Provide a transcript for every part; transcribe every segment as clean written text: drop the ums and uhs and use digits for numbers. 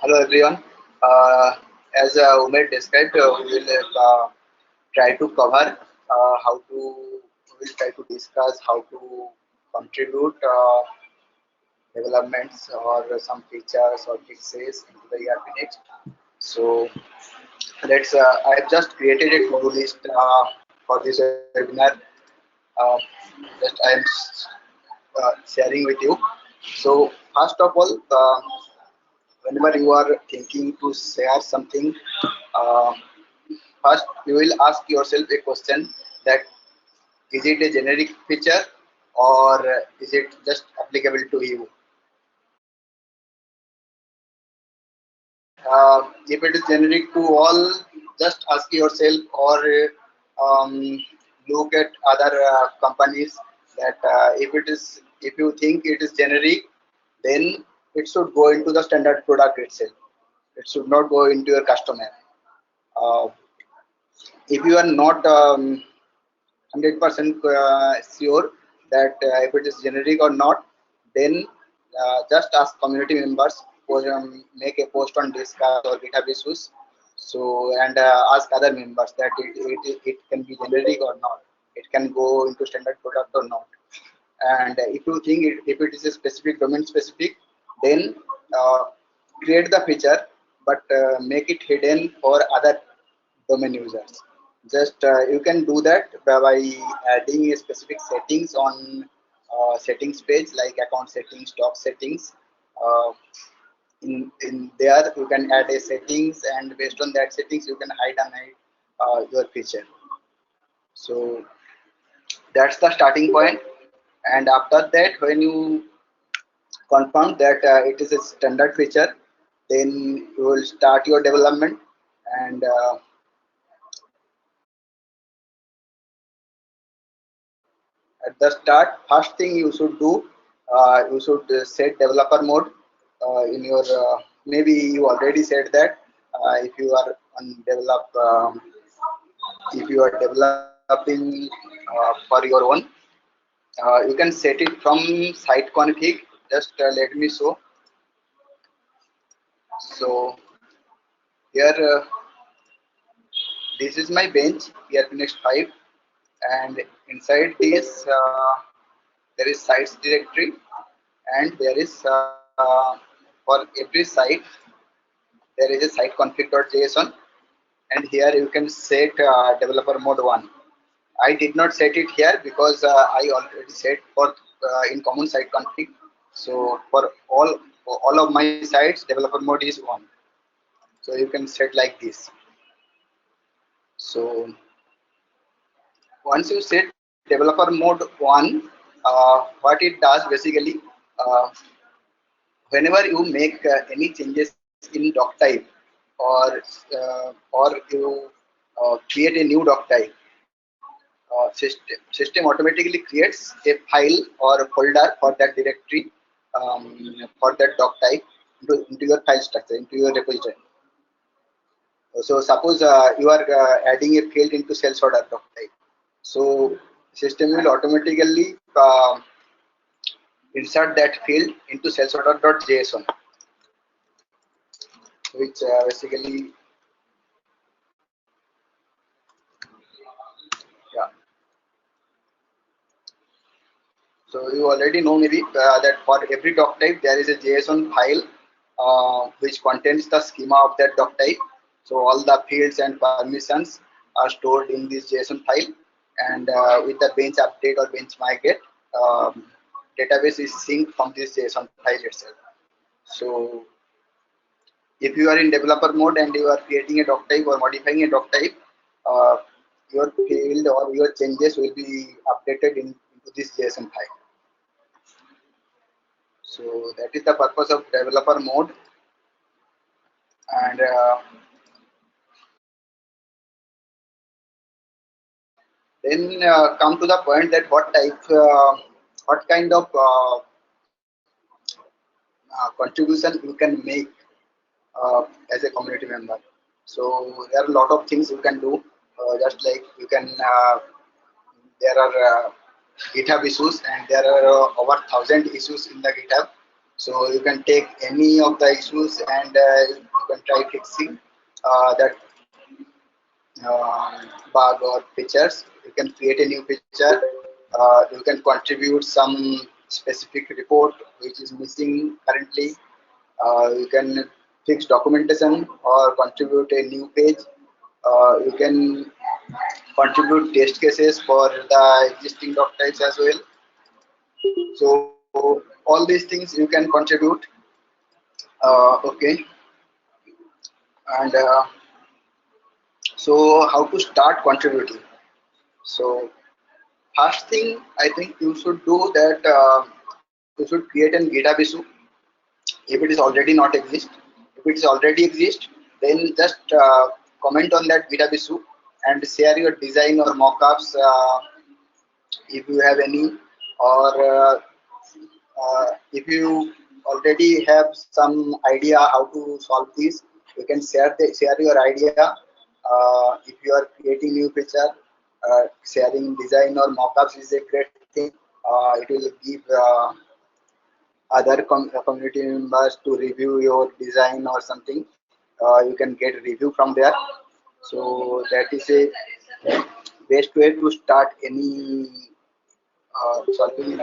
Hello everyone. As Umer described, we will try to cover how to. We will try to discuss how to contribute developments or some features or fixes into the ERP next. So let's. I've just created a to-do list for this webinar. Uh, just I am sharing with you. So first of all, whenever you are thinking to share something. Uh, First, you will ask yourself a question that is it a generic feature or is it just applicable to you? If it is generic to all, just ask yourself or look at other companies that if you think it is generic, then it should go into the standard product itself. It should not go into your customer. Uh, if you are not 100% sure that if it is generic or not, then just ask community members or make a post on Discuss or GitHub issues. So and ask other members that it can be generic or not. It can go into standard product or not. And if you think if it is a specific domain specific, then uh, create the feature, but make it hidden for other domain users. Just you can do that by adding a specific settings on settings page like account settings, stock settings. Uh, in there you can add a settings, and based on that settings you can hide and hide your feature. So that's the starting point. And after that, when you confirm that it is a standard feature, then you will start your development. And at the start, first thing you should do, you should set developer mode in your maybe you already said that if you are on develop if you are developing for your own, you can set it from site config. Just let me show. So here this is my bench here next 5, and inside this there is sites directory, and there is for every site there is a site config.json, and here you can set developer mode 1. I did not set it here because I already set for in common site config. So for all of my sites developer mode is 1, so you can set like this. So once you set developer mode 1, what it does basically, uh, whenever you make any changes in doc type, or you create a new doc type, system automatically creates a file or a folder for that directory, for that doc type, into your file structure, into your repository. So suppose you are adding a field into sales order doc type, so system will automatically insert that field into sales order.json, which basically, yeah. So you already know maybe that for every doc type there is a JSON file which contains the schema of that doc type. So all the fields and permissions are stored in this JSON file, and with the bench update or bench migrate, database is synced from this JSON file itself. So if you are in developer mode and you are creating a doc type or modifying a doc type, uh, your field or your changes will be updated into this JSON file. So that is the purpose of developer mode. And then come to the point that what kind of contribution you can make as a community member. So there are a lot of things you can do. Just like you can, there are GitHub issues, and there are over 1,000 issues in the GitHub. So you can take any of the issues and you can try fixing that bug or features. You can create a new feature. You can contribute some specific report which is missing currently. You can fix documentation or contribute a new page. You can contribute test cases for the existing doc types as well. So all these things you can contribute. Okay, and so how to start contributing? So first thing I think you should do that you should create an GitHub issue if it is already not exist. If it is already exist, then just comment on that GitHub issue and share your design or mockups if you have any, or if you already have some idea how to solve this, you can share your idea. If you are creating new feature, sharing design or mockups is a great thing. It will give other community members to review your design or something. You can get review from there. So that is a best way to start any solving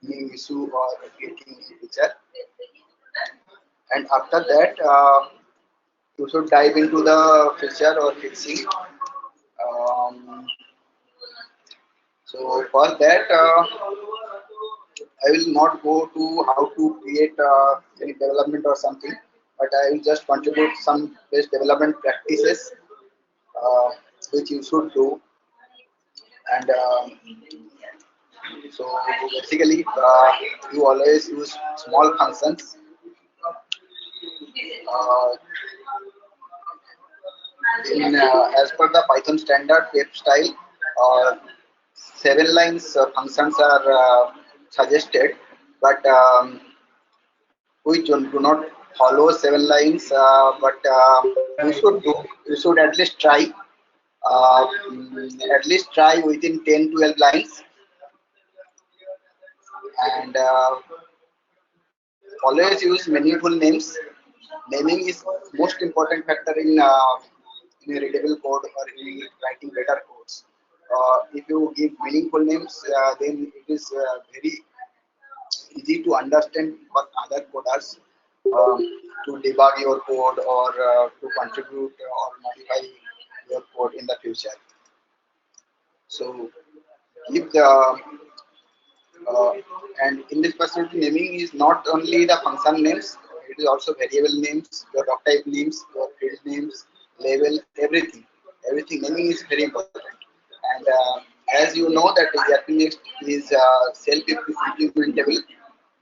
any issue or creating a feature. And after that, you should dive into the feature or fixing. Um, so for that, I will not go to how to create any development or something, but I will just contribute some best development practices uh, which you should do. And so basically, you always use small functions. Uh, in as per the Python standard web style, uh, 7 lines functions are suggested, but we do not follow 7 lines. But you should at least try. At least try within 10 12 lines, and always use meaningful names. Naming is most important factor in a readable code or in writing better codes. If you give meaningful names, then it is very easy to understand for other coders um, to debug your code or to contribute or modify your code in the future. So give the uh, and in this perspective, naming is not only the function names; it is also variable names, your doc type names, your field names, label, everything. Everything naming is very important. And as you know that the ERP Next is self-implementable,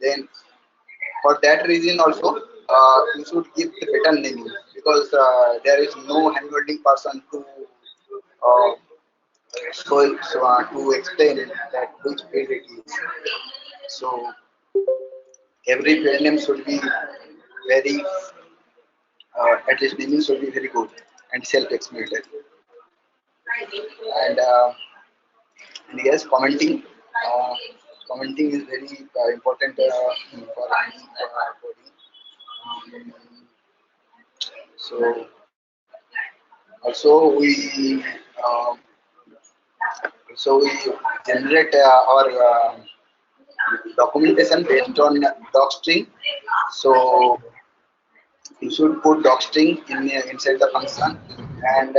then for that reason also you should give the better naming because there is no handholding person to uh, to explain that which field it is. So every field name should be very, at least naming should be very good and self-explanatory. And, and yes, uh, commenting is very important for any coding. So also so we generate our documentation based on docstring. So you should put docstring inside the function, and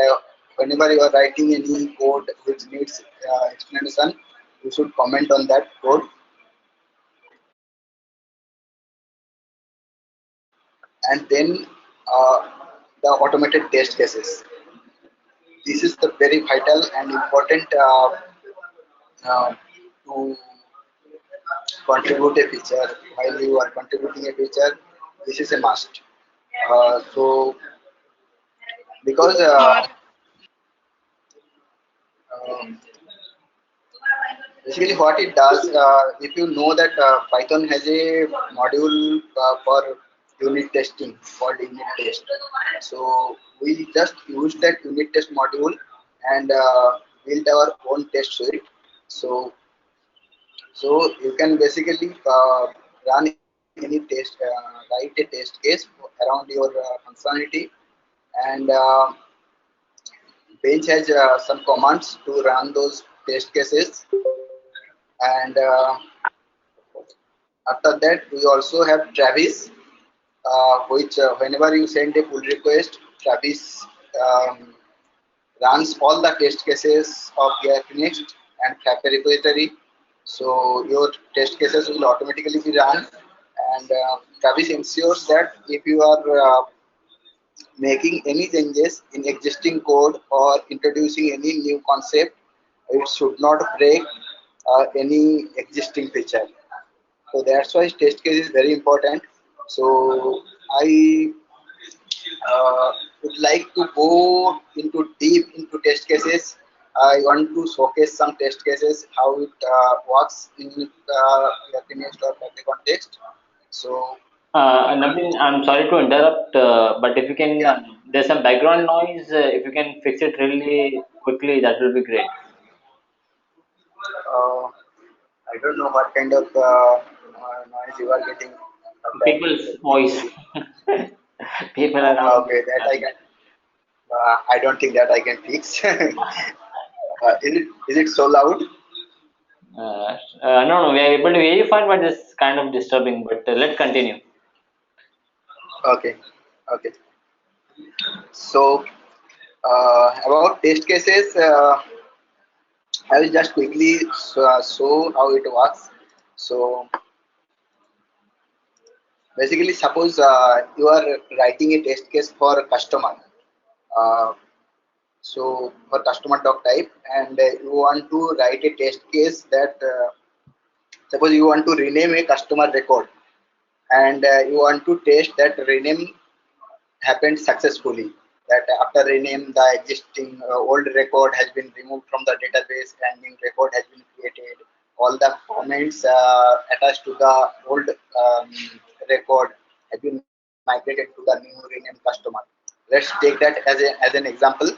whenever you are writing any code which needs explanation, you should comment on that code, and then the automated test cases. This is the very vital and important uh, to contribute a feature. While you are contributing a feature, this is a must. So because uh, basically what it does, if you know that Python has a module for unit testing called unit test. So we just use that unit test module and build our own test suite. So so you can basically run any test any test, write a test case around your functionality, and bench has some commands to run those test cases, and after that we also have Travis, which whenever you send a pull request, Travis um, runs all the test cases of React Next and Flappy repository. So your test cases will automatically be run, and Travis ensures that if you are making any changes in existing code or introducing any new concept, it should not break any existing feature. So that's why test case is very important. So I would like to go into deep into test cases. I want to showcase some test cases how it works in React or Flutter context. So Naveen, I'm sorry to interrupt, but if you can, yeah, there's some background noise. If you can fix it really quickly, that will be great. uh, I don't know what kind of noise you are getting from that. People's Let me voice, see. people around Okay, you. that I can. I don't think that I can fix. Is it so loud? No, no, we are able to hear you fine, but it's kind of disturbing. But let's continue. Okay, okay. So about test cases, I will just quickly show how it works. So basically, suppose you are writing a test case for a customer. Uh, so for customer doc type, and you want to write a test case that suppose you want to rename a customer record, and you want to test that rename happened successfully. That after rename, the existing old record has been removed from the database and new record has been created. All the comments attached to the old record have been migrated to the new renamed customer. Let's take that as an example.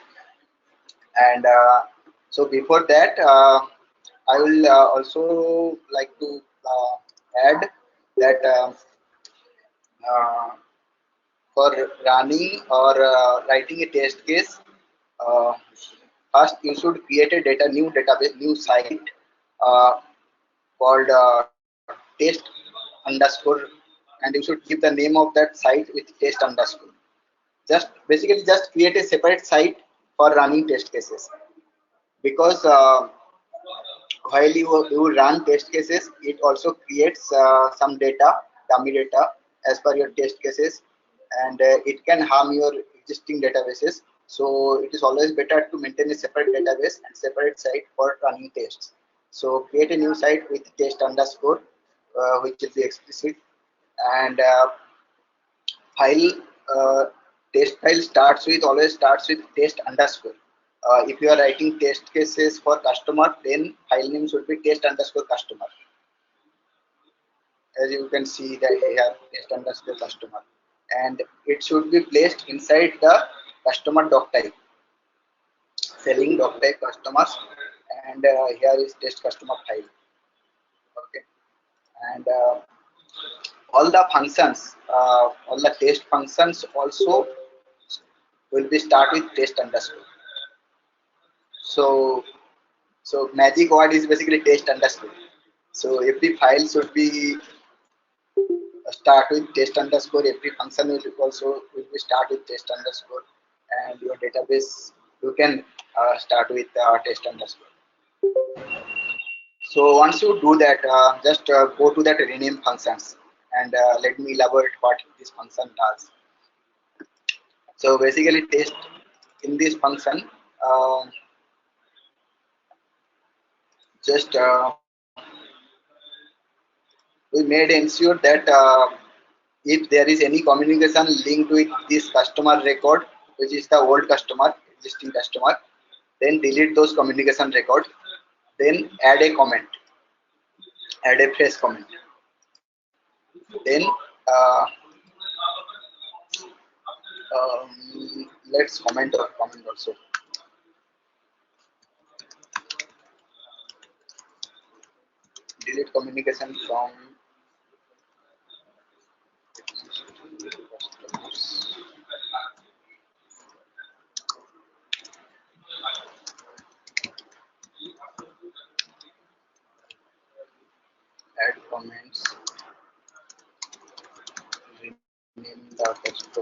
And so before that, I will also like to add that uh, for running or writing a test case, uh, first you should create a new database, new site uh, called test underscore, and you should give the name of that site with test underscore. Just basically just create a separate site for running test cases, because while you run test cases, it also creates some data, dummy data, as per your test cases, and it can harm your existing databases. So it is always better to maintain a separate database and separate site for running tests. So create a new site with test underscore, which will be explicit, and file uh, test file starts with always starts with test underscore. If you are writing test cases for customer, then file name should be test underscore customer. As you can see that here test underscore customer, and it should be placed inside the customer doc type, selling doc type customers, and here is test customer file. Okay, and all the functions, all the test functions also will be start with test underscore. So magic word is basically test underscore. So every file should be start with test underscore. Every function will also will be start with test underscore, and your database you can start with test underscore. So once you do that, just go to that rename functions, and let me elaborate what this function does. So basically, test in this function, uh, just we made ensure that if there is any communication linked with this customer record, which is the old customer, existing customer, then delete those communication record, then add a comment, add a fresh comment, then uh, let's comment also. Delete communication from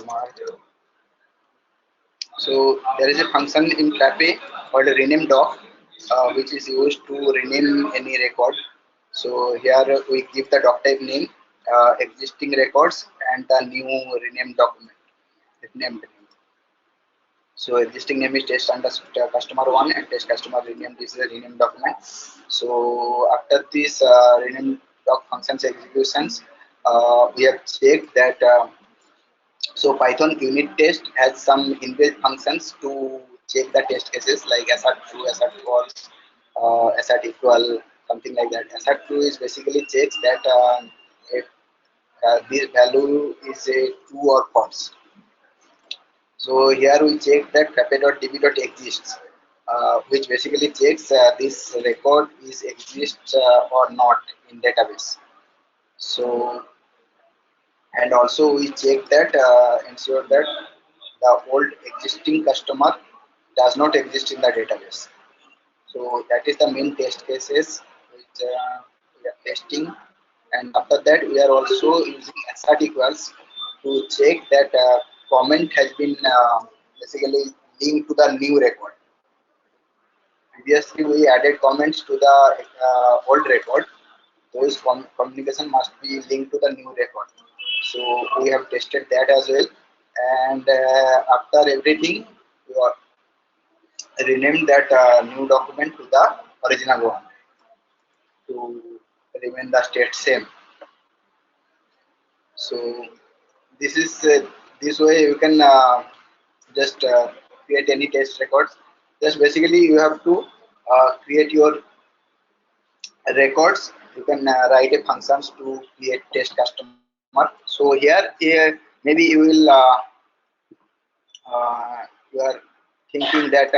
customer. So there is a function in Clapay called rename doc, which is used to rename any record. So here we give the doc type name, existing records, and the new rename document, renamed name. So existing name is test underscore customer one, and test customer rename, this is a rename document. So after this rename doc functions executions, we have checked that. So Python unit test has some inbuilt functions to check the test cases like assert true, assert false, assert equal, something like that. Assert true is basically checks that if this value is a true or false. So here we check that cafe.db.exists, which basically checks this record is exists or not in database. So and also we check that ensure that the old existing customer does not exist in the database. So that is the main test cases which we are testing, and after that we are also using assert equals to check that comment has been basically linked to the new record. Previously we added comments to the old record, those communication must be linked to the new record. So we have tested that as well, and after everything we are renamed that new document to the original one to remain the state same. So this is this way you can just create any test records. Just basically you have to create your records. You can write a functions to create test customer. So here maybe you are thinking that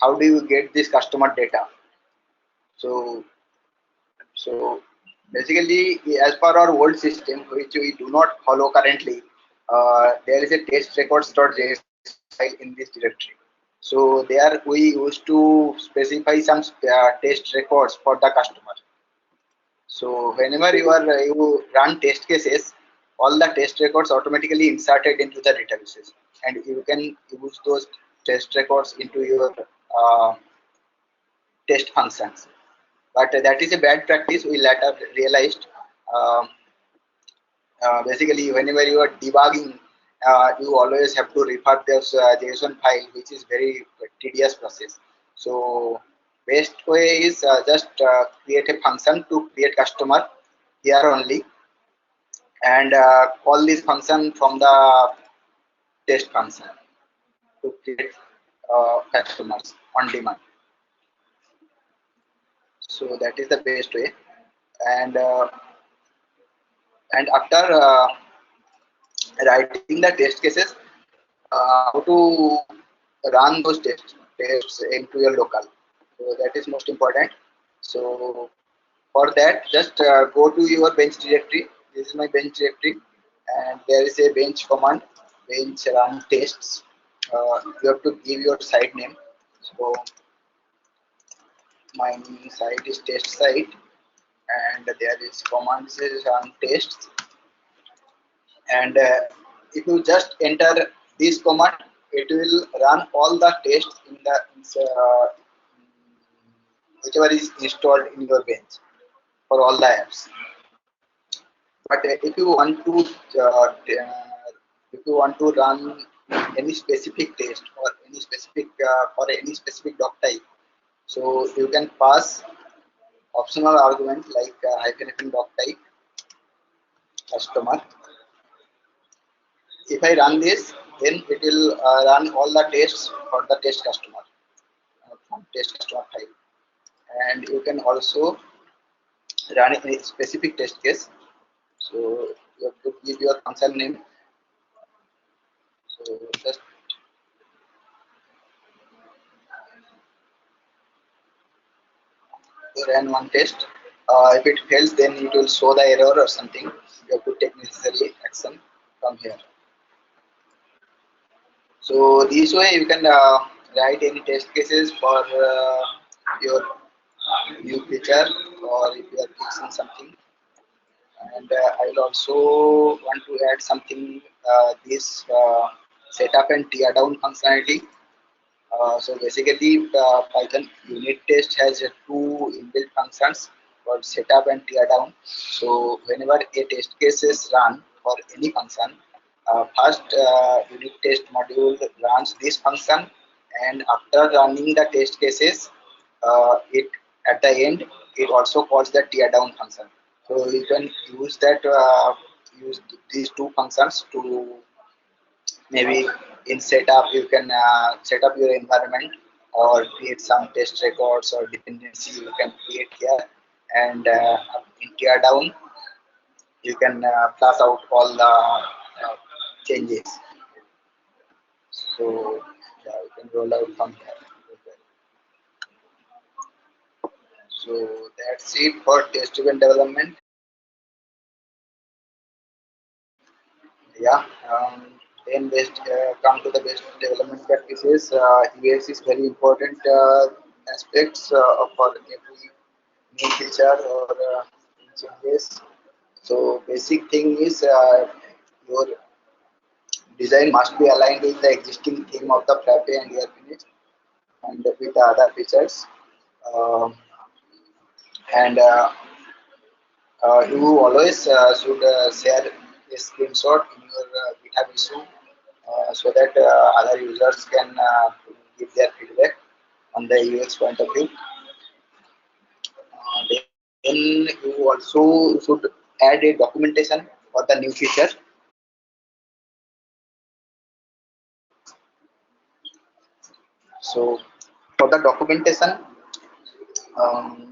how do you get this customer data? So basically, as per our old system, which we do not follow currently, there is a test records.js file in this directory. So there we used to specify some test records for the customer. So whenever you run test cases, all the test records automatically inserted into the databases, and you can use those test records into your test functions. But that is a bad practice. We later realized. Um Basically, whenever you are debugging, you always have to refer this JSON file, which is very tedious process. So best way is just create a function to create customer here only, and call this function from the test function to create customers on demand. So that is the best way. And after writing the test cases, how to run those tests into your local. So that is most important. So for that, just go to your bench directory. This is my bench directory, and there is a bench command, bench run tests. You have to give your site name. So my site is test site, and there is command is run tests. And if you just enter this command, it will run all the tests in the whichever is installed in your bench for all the apps. But if you want to run any specific test or any specific for any specific doc type, so you can pass optional argument like hyphen doc type customer. If I run this, then it will run all the tests for the test customer from test customer type, and you can also run a specific test case. So you have to give your function name. So just run one test. If it fails, then it will show the error or something. You have to take necessary action from here. So this way you can write any test cases for your new feature, or if you are fixing something. And I will also want to add something, this setup and tear down functionality. So basically, Python unit test has two inbuilt functions called setup and tear down. So whenever a test case is run for any function, first unit test module runs this function, and after running the test cases, it at the end it also calls the tear down function. So you can use that, use these two functions to, maybe in setup you can set up your environment or create some test records or dependency you can create here, and in tear down you can pass out all the changes. So yeah, you can roll out from there. So that's it for test driven development. Yeah. Then best come to the best development practices. UX is very important aspects for every new feature or changes. So basic thing is your design must be aligned with the existing theme of the Frappe and ERP and with the other features. Um and you always should share a screenshot in your GitHub issue, so that other users can give their feedback on the UX point of view. Then you also should add a documentation for the new feature. So for the documentation, um,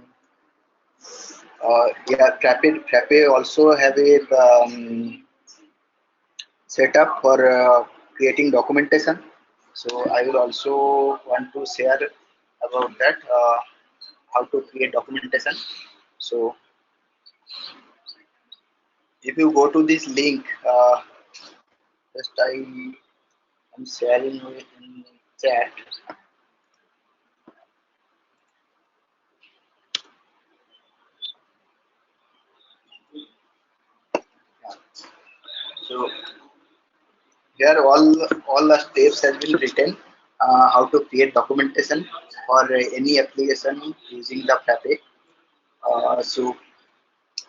yeah, Frappe also have a setup for creating documentation. So I will also want to share about that, how to create documentation. So if you go to this link, just I am sharing it in chat. So here all the steps has been written, how to create documentation for any application using the Frappe. So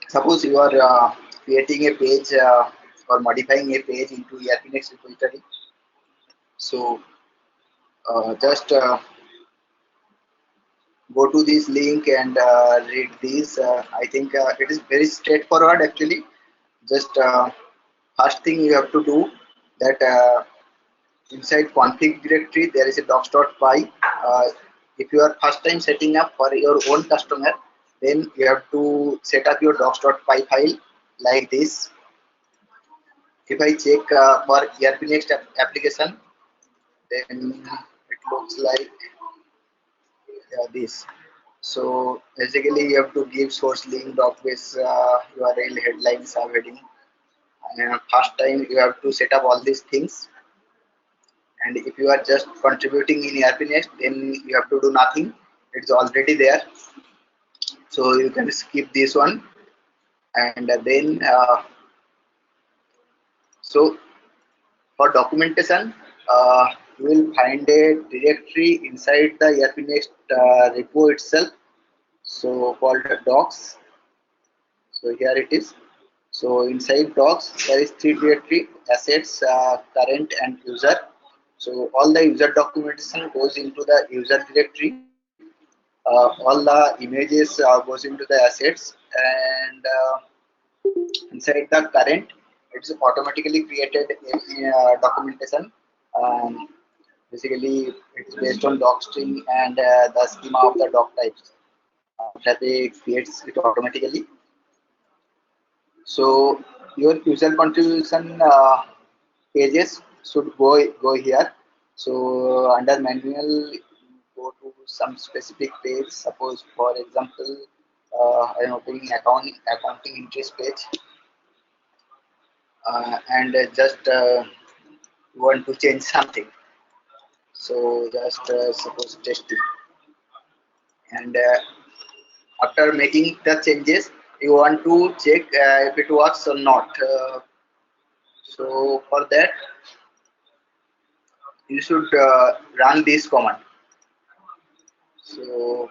suppose you are creating a page or modifying a page into ERPNext repository. So just go to this link and read these. I think it is very straightforward actually. Just first thing you have to do that, inside config directory there is a docs.py. If you are first time setting up for your own customer, then you have to set up your docs.py file like this. If I check for ERPNext application, then it looks like this. So basically, you have to give source link, doc-base URL, headline, subheading. And first time you have to set up all these things. And if you are just contributing in ERPNext, then you have to do nothing. It's already there. So you can skip this one. And then, so for documentation, you will find a directory inside the ERPNext repo itself. So called docs. So here it is. So inside docs there is three directory: assets, current, and user. So all the user documentation goes into the user directory. All the images goes into the assets, and inside the current it's automatically created a documentation. Um, Basically, it's based on doc string and the schema of the doc types that they creates it automatically. So your user contribution pages should go here. So under manual, go to some specific page. Suppose, for example, I am opening accounting entries page, and just want to change something. So just suppose testing, and after making the changes, you want to check if it works or not. So for that, you should run this command. So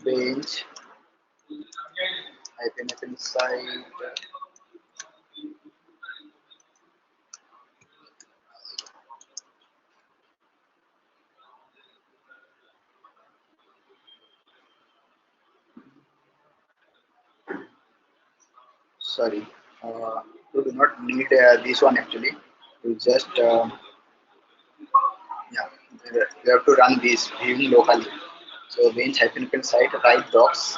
bench hyphen f inside. Sorry, you do not need this one actually. You just yeah, you have to run this viewing locally. So bench hyphen f inside write docs.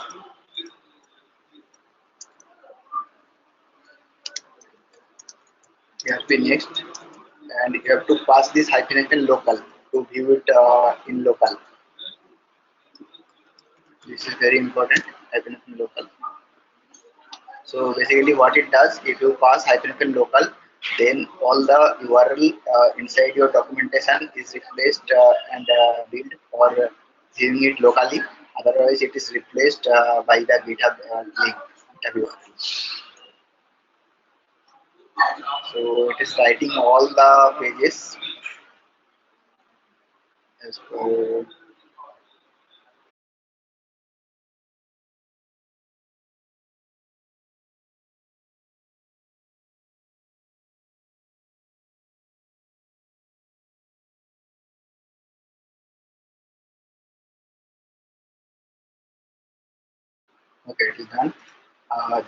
You have to next, and you have to pass this hyphen local to view it in local. This is very important, hyphen local. So basically what it does, if you pass hyphen local, then all the URL inside your documentation is replaced and built or viewing it locally. Otherwise it is replaced by the GitHub link. GitHub URL. So it is writing all the pages. So okay, it is done.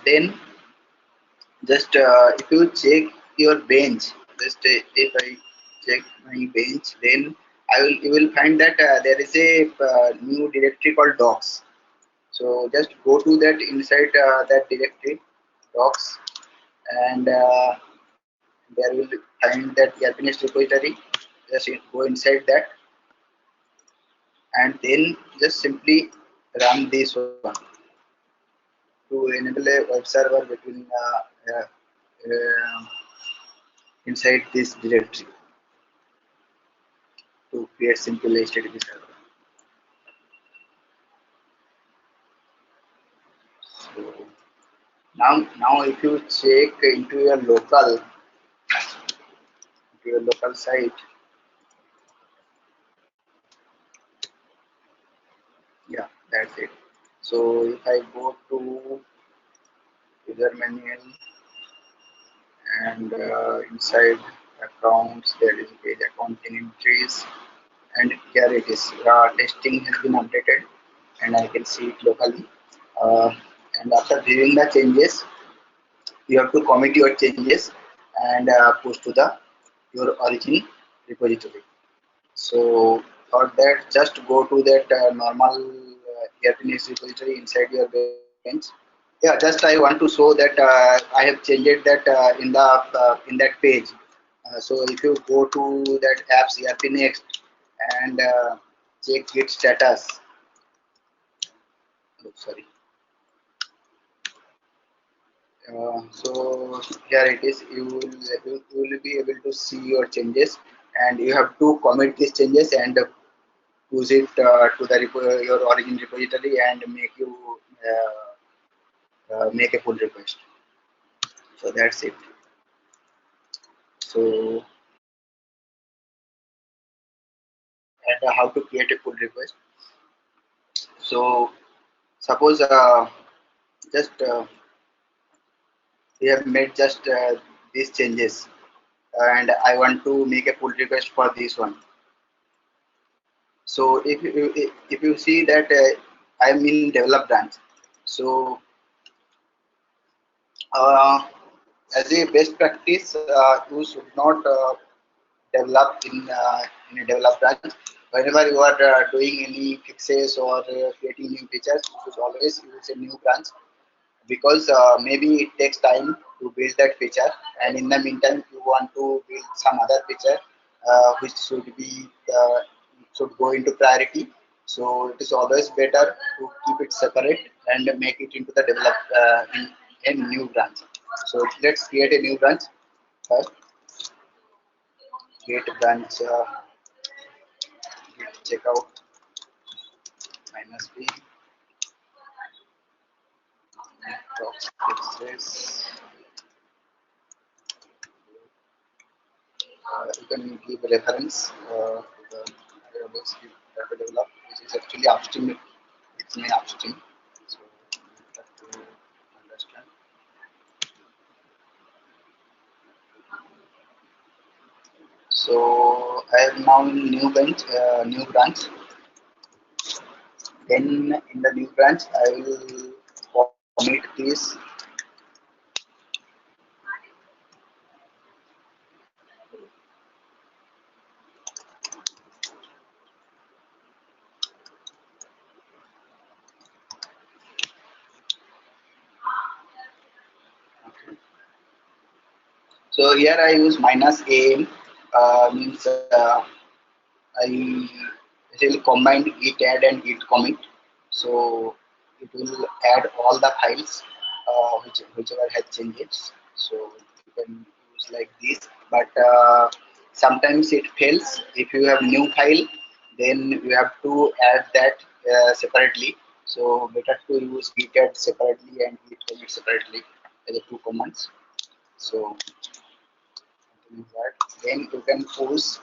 Then just if you check your bench, just if I check my bench, then you will find that there is a new directory called docs. So just go to that inside that directory docs, and there will find that Japanese repository. Just go inside that, and then just simply run this one to enable a web server between inside this directory to create simple HTTP server. So now if you check into your local site, yeah, that's it. So if I go to user manual and inside accounts, there is page accounting entries, and here it is. Testing has been updated, and I can see it locally. Uh, and after viewing the changes, you have to commit your changes and push to the your origin repository. So for that, just go to that normal Japanese repository inside your bench. Yeah, just I want to show that I have changed that in that page. So if you go to that apps ERP next and check git status. Oh, sorry. So here it is. You will be able to see your changes, and you have to commit these changes and push it to the your origin repository and make a pull request. So that's it. So and how to create a pull request. So suppose just we have made just these changes, and I want to make a pull request for this one. So if you see that I'm in develop branch, so as a best practice, you should not develop in a develop branch. Whenever you are doing any fixes or creating new features, you should always use a new branch, because maybe it takes time to build that feature, and in the meantime you want to build some other feature which should go into priority. So it is always better to keep it separate and make it into the develop in a new branch. So let's create a new branch first. Create a branch, git checkout -b. Fixes. You can give a reference to the database you have to develop, which is actually upstream. It's main upstream. So you have to understand. So I have now new branch. Then in the new branch, I will commit this. So here I use minus am, means I will combine git add and git commit. So it will add all the files whichever has changes. So you can use like this. But sometimes it fails. If you have new file, then you have to add that separately. So better to use git add separately and git commit separately as the two commands. So that then you can push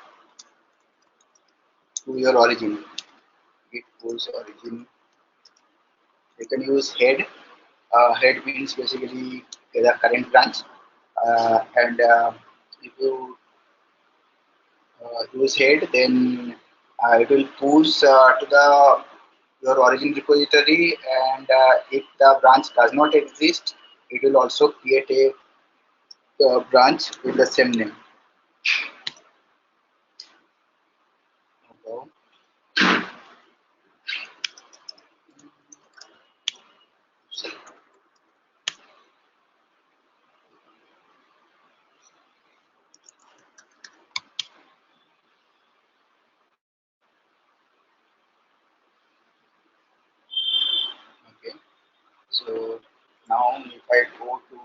to your origin. Git push origin. You can use head. Head means basically the current branch, and if you use head, then it will push to the your origin repository, and if the branch does not exist, it will also create a branch with the same name. Okay. Okay. So now if I go to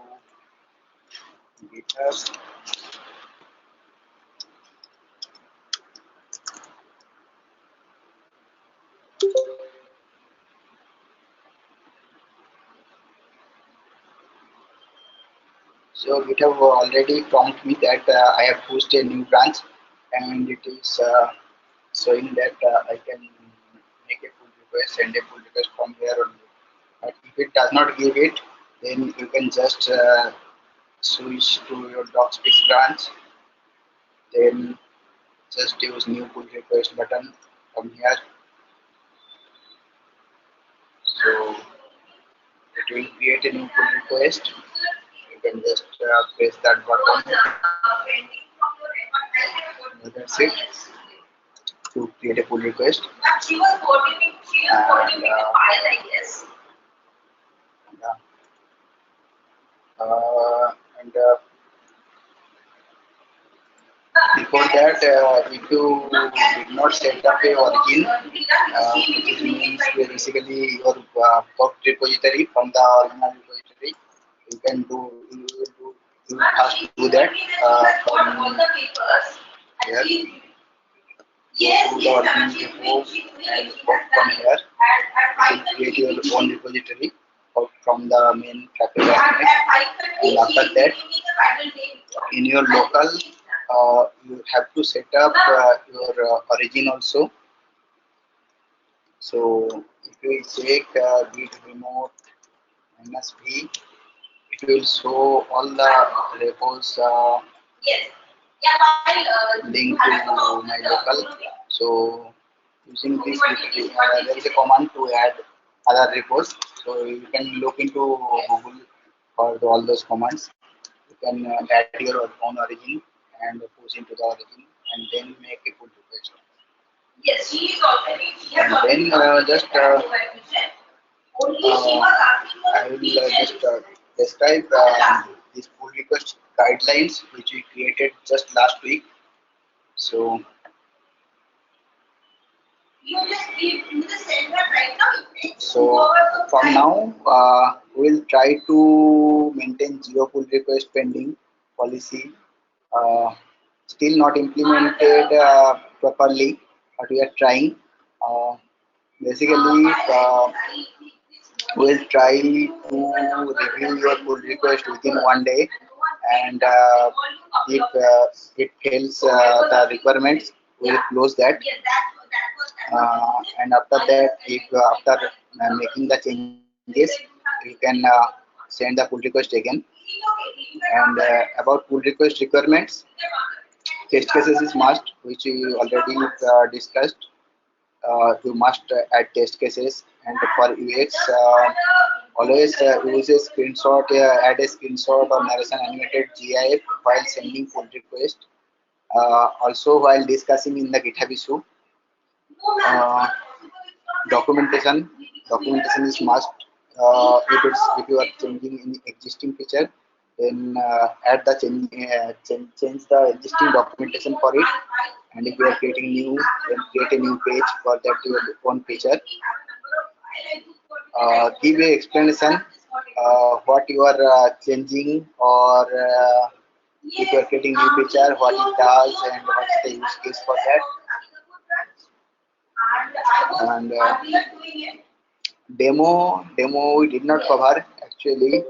GitHub, so GitHub already prompted me that I have pushed a new branch, and it is showing that I can make a pull request, send a pull request from here only. But if it does not give it, then you can just switch to your Docspace branch, then just use new pull request button from here. So it will create a new pull request. You can just press that button. That's it to create a pull request. And, yeah. And before that, if you did not set up a origin, which means basically your code repository from the original repository, you can do you have to do that from here. Go to the origin repo and code from here. You can create your own repository from the main Tracker document, and after that, in your local, you have to set up your origin also. So if we take git remote -v, it will show all the repos link to my local. So using this, there is a command to add other repos. So you can look into Google for all those commands. You can add your own origin and push into the origin, and then make a pull request. Yes, she is already. And then I will just describe these pull request guidelines which we created just last week. So from now, we'll try to maintain zero pull request pending policy. Still not implemented properly, but we are trying. Basically, will try to review your pull request within 1 day, and if it fails the requirements, we'll close that. And after that, if after making the changes, you can send the pull request again. And about pull request requirements, test cases is must, which we already discussed. You must add test cases, and for UX, always use a screenshot, add a screenshot or narration animated GIF while sending pull request. Also, while discussing in the GitHub issue, uh, documentation documentation is must. If you are changing any existing feature, then add the change the existing documentation for it. And if you are creating new, then create a new page for that your own feature. Give a explanation what you are changing, or if you are creating new feature, what it does and what's the use case for that. And demo we did not cover actually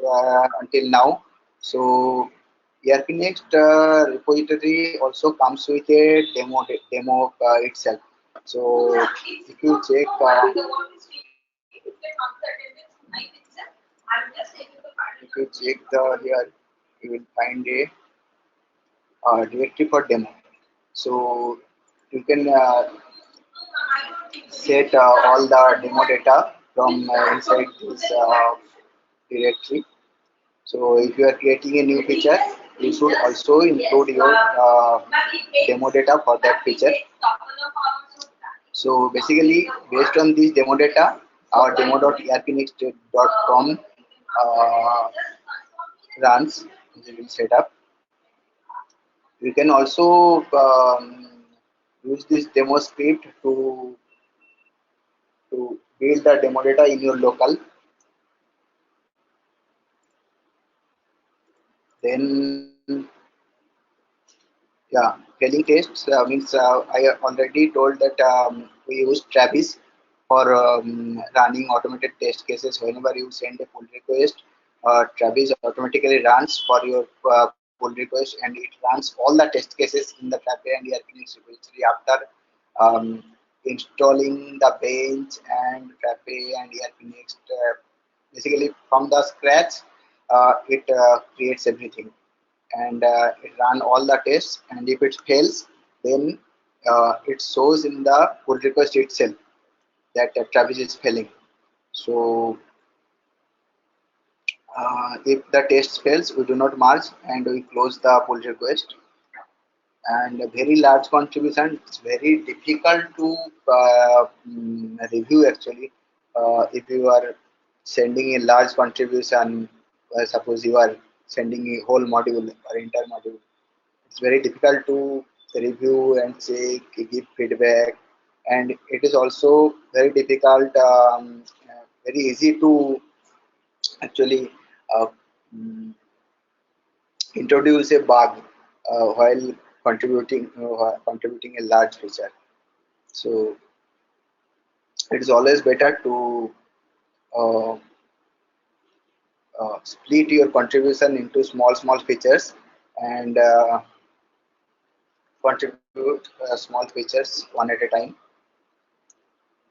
until now. So ERP Next repository also comes with a demo itself. So if you check if you check the here, you will find a directory for demo. So you can set all the demo data from inside this directory. So if you are creating a new feature, you should also include your demo data for that feature. So basically, based on this demo data, our demo.erpnext.com runs, we will set up. You can also use this demo script to build the demo data in your local. Then yeah, failing tests means I already told that we use Travis for running automated test cases. Whenever you send a pull request, Travis automatically runs for your pull request, and it runs all the test cases in the Trape and ERP repository after um, installing the bench and Trape and ERP Next. Basically, from the scratch, it creates everything, and it run all the tests, and if it fails, then it shows in the pull request itself that Travis is failing. So if the test fails, we do not merge and we close the pull request. And a very large contribution, it's very difficult to review actually. If you are sending a large contribution, suppose you are sending a whole module or entire module, it's very difficult to review and check, give feedback, and it is also very difficult, very easy to actually uh, mm, introduce a bug while contributing a large feature. So it is always better to uh, split your contribution into small features, and contribute small features one at a time.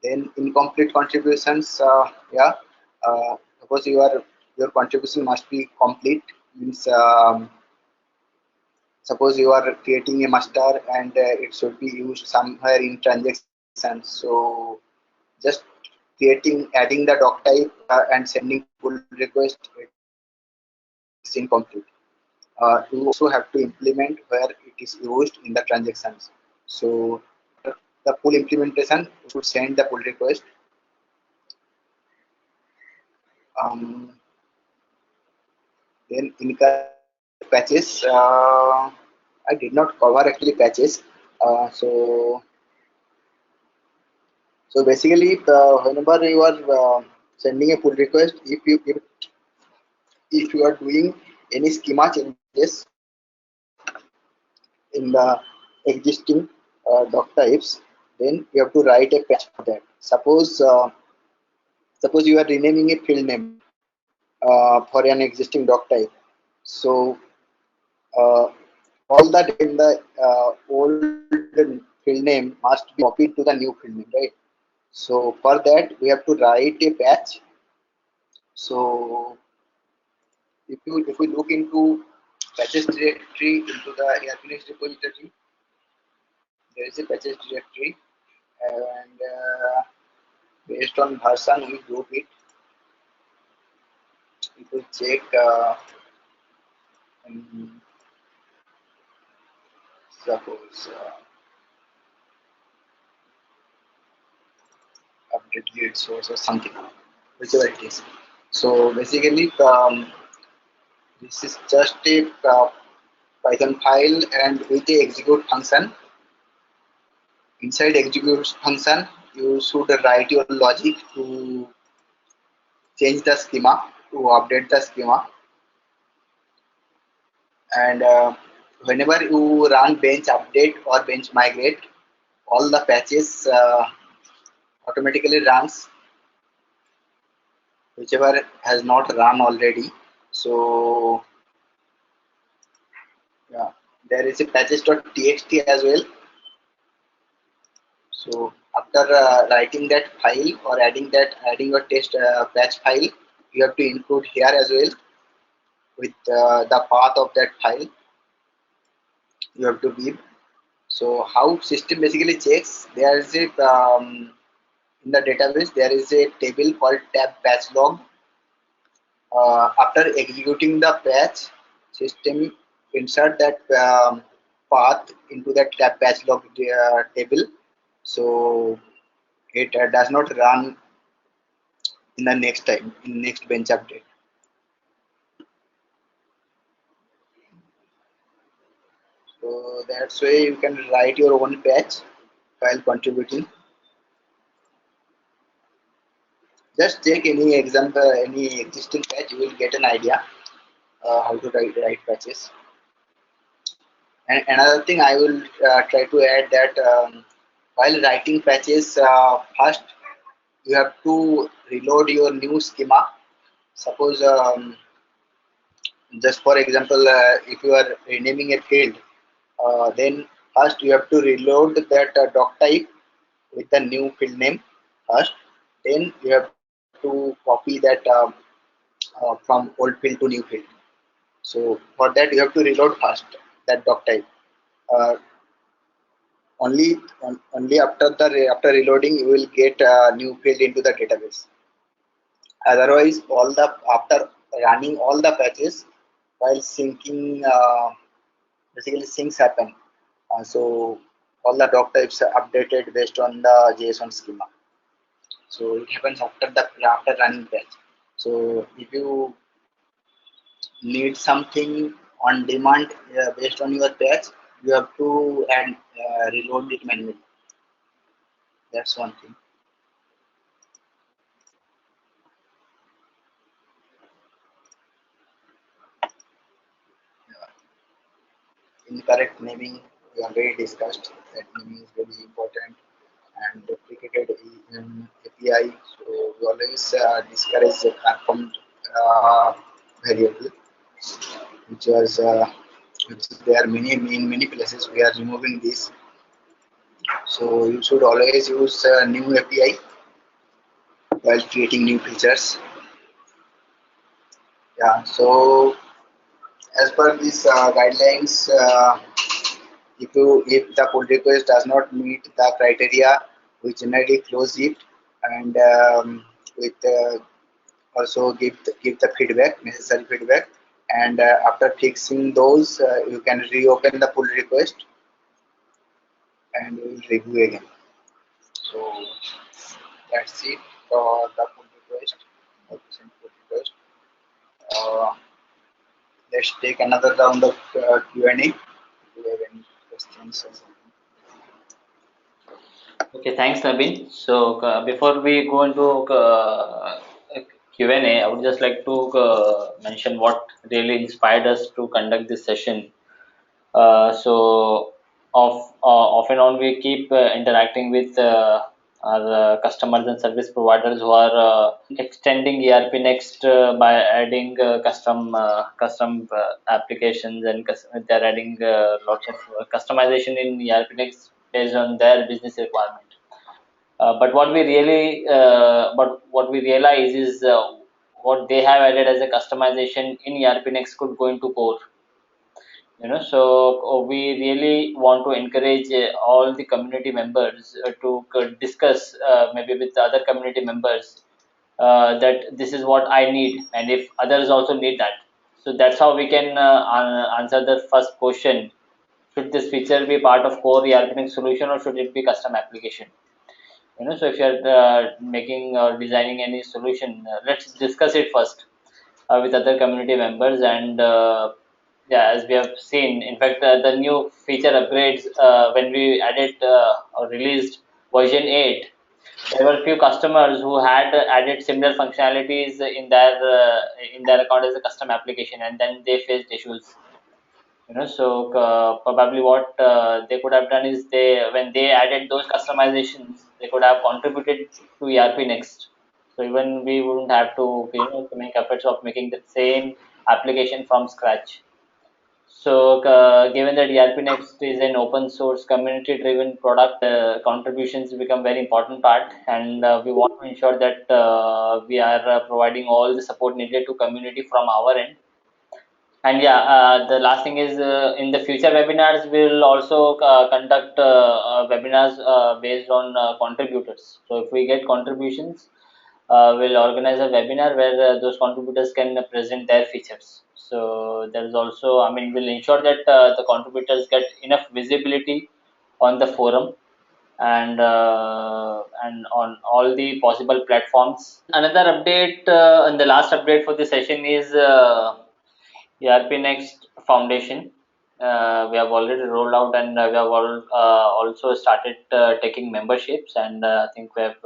Then incomplete contributions, yeah, suppose your contribution must be complete, means suppose you are creating a master and it should be used somewhere in transactions. So just adding the doc type and sending pull request, it's incomplete. You also have to implement where it is used in the transactions. So after the full implementation, you should send the pull request. um, then incorrect patches, I did not cover actually patches. So basically, whenever you are sending a pull request, if you are doing any schema changes in the existing doc types, then you have to write a patch for that. Suppose Suppose you are renaming a field name for an existing doc type. So uh, all the data in the old field name must be copied to the new field name, right? So for that we have to write a patch. So if we look into patches directory into the ARPNet repository, there is a patches directory, and based on version we group it. If we check um, suppose update lead source or something, whichever it is. So basically, this is just a Python file, and with the execute function. Inside execute function, you should write your logic to change the schema, to update the schema, and whenever you run bench update or bench migrate, all the patches automatically runs, whichever has not run already. So yeah, there is a patches.txt as well. So after writing that file or adding your test patch file, you have to include here as well with the path of that file you have to give. So how system basically checks, there is a in the database there is a table called tab patch log. After executing the patch, system insert that path into that tab patch log table. So it does not run in the next time in next bench update. So that's why you can write your own patch while contributing. Just take any example, any existing patch, you will get an idea how to write patches. And another thing I will try to add that while writing patches, first you have to reload your new schema. Suppose just for example, if you are renaming a field, then first you have to reload that doc type with the new field name first. Then you have to copy that from old field to new field. So for that you have to reload first that doc type. Uh, only after reloading you will get a new field into the database. Otherwise, all the after running all the patches while syncing, basically syncs happen. So all the doc types are updated based on the JSON schema. So it happens after running patch. So if you need something on demand based on your patch, you have to and reload it manually. That's one thing. Incorrect naming, we already discussed that naming is very important, and duplicated API. So we always discourage the confirmed variable, which was which there are many in many places. We are removing this. So you should always use new API while creating new features. Yeah. So as per these guidelines, if the pull request does not meet the criteria, we generally close it, and with also give the feedback, necessary feedback, and after fixing those, you can reopen the pull request and we will review again. So that's it for the pull request. Pull request. Uh, let's take another round of Q&A. If you have any questions or something. Okay, thanks, Nabin. So before we go into Q&A, I would just like to mention what really inspired us to conduct this session. So off and on, we keep interacting with our customers and service providers who are extending ERP Next by adding custom applications, and they're adding lots of customization in ERP Next based on their business requirement. But what we realize is what they have added as a customization in ERP Next could go into core. So we really want to encourage all the community members to discuss maybe with the other community members that this is what I need, and if others also need that. So that's how we can answer the first question: should this feature be part of core ERP solution, or should it be custom application? So if you're making or designing any solution, let's discuss it first with other community members. And yeah, as we have seen, in fact, the new feature upgrades when we added or released version 8, there were a few customers who had added similar functionalities in their account as a custom application, and then they faced issues. So probably what they could have done is, they when they added those customizations, they could have contributed to ERP Next. So even we wouldn't have to to make efforts of making the same application from scratch. So given that ERP Next is an open source community driven product, contributions become very important part, and we want to ensure that we are providing all the support needed to community from our end. And yeah, the last thing is, in the future webinars, we'll also conduct webinars based on contributors. So if we get contributions, we'll organize a webinar where those contributors can present their features. So there is also, I mean, we'll ensure that the contributors get enough visibility on the forum and on all the possible platforms. Another update, and the last update for the session is ERP Next Foundation. We have already rolled out, and we have also started taking memberships, and I think we have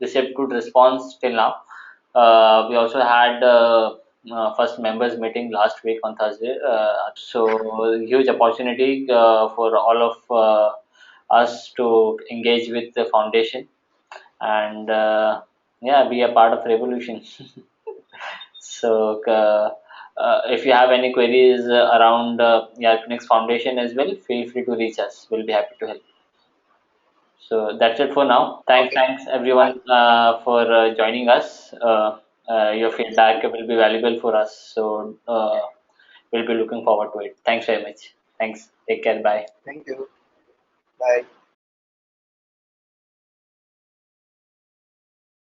received good response till now. We also had first members meeting last week on Thursday. So huge opportunity for all of us to engage with the foundation, and yeah, be a part of revolution. So if you have any queries around Yarpinix Foundation as well, feel free to reach us. We'll be happy to help. So that's it for now. Okay. Thanks everyone for joining us. Your feedback will be valuable for us. So we'll be looking forward to it. Thanks very much. Thanks. Take care. Bye. Thank you. Bye.